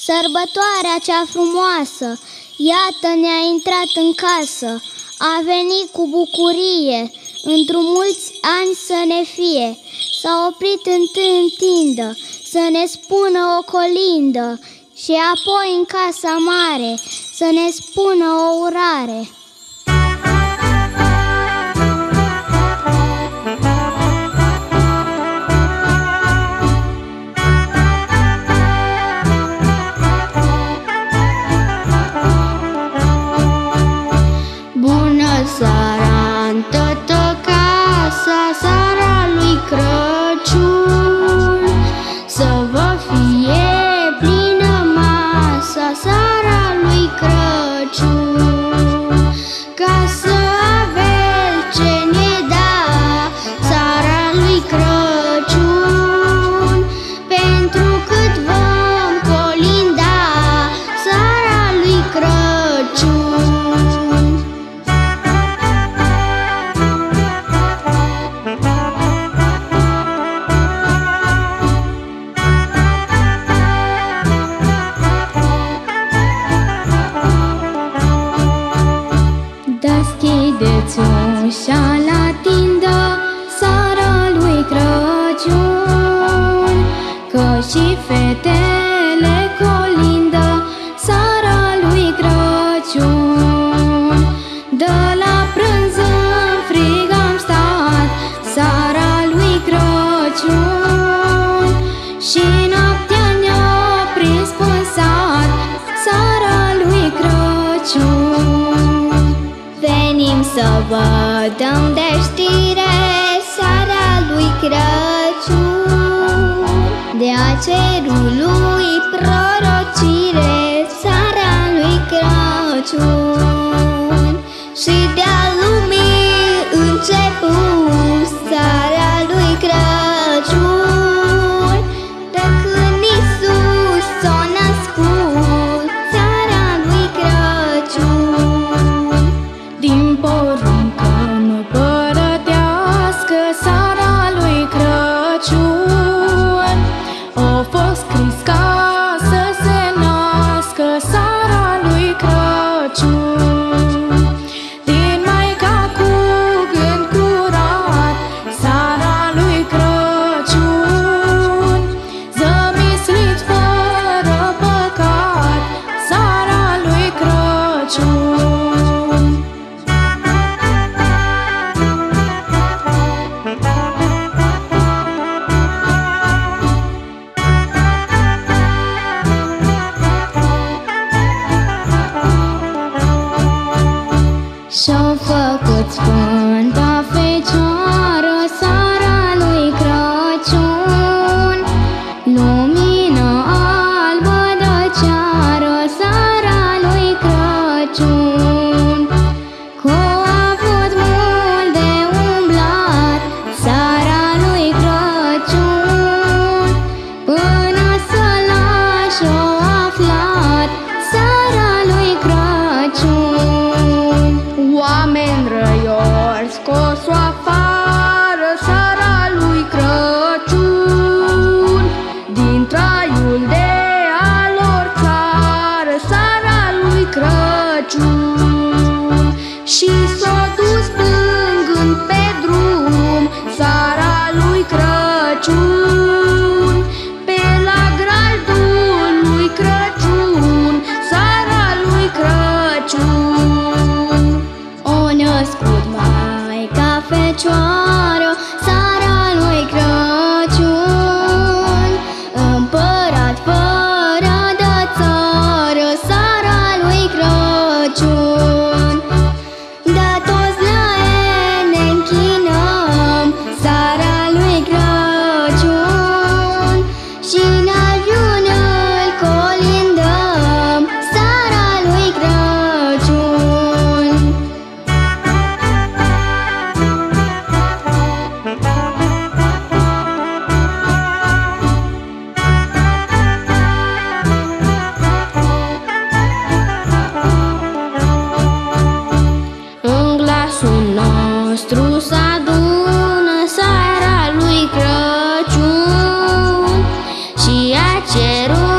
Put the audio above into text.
Sărbătoarea cea frumoasă, iată ne-a intrat în casă, a venit cu bucurie, într-un mulți ani să ne fie. S-a oprit întâi în tindă, să ne spună o colindă, și apoi în casa mare, să ne spună o urare. Seara în toată casa, seara lui Crăciun, să vă fie plină masa, seara lui Crăciun, ca să aveți ce ne da, seara lui Crăciun, pentru cât vom colinda, seara lui Crăciun. Deschideți ușa la tindă, seara lui Crăciun, că și fetele colindă, seara lui Crăciun. De la prânz în frig am stat, seara lui Crăciun, și noaptea ne-a prins în sat, seara lui Crăciun. Venim să vă dăm de știre, seara lui Crăciun, de a cerului prorocire, seara lui Crăciun, și de-a lumii început, seara lui Crăciun, de când Iisus s-a născut, seara lui Crăciun. Din poruncă împărătească, seara lui Crăciun, a fost scris ca să se nască, seara lui Crăciun. Din Maica cu gând curat, seara lui Crăciun, zămislit fără păcat, seara lui Crăciun. Și-au făcut Sfânta Fecioară, seara lui Crăciun, lumină albă de ceară, seara lui Crăciun, că-a avut mult de umblat, seara lui Crăciun, până să lași-o aflat, seara lui Crăciun. Oameni răiori scos-o afară, seara lui Crăciun, din traiul de a lor țară, seara lui Crăciun, și s-o dus plângând pe drum, seara lui Crăciun, pe la grajdul lui Crăciun, seara lui Crăciun. O născut Maica Fecioară, seara lui Crăciun, împărat fără de țară, seara lui Crăciun. De toți la el ne închinăm, seara lui Crăciun, și în ajun îl colindăm, seara lui Crăciun. În glasul nostru s-adună, seara lui Crăciun, și a cerut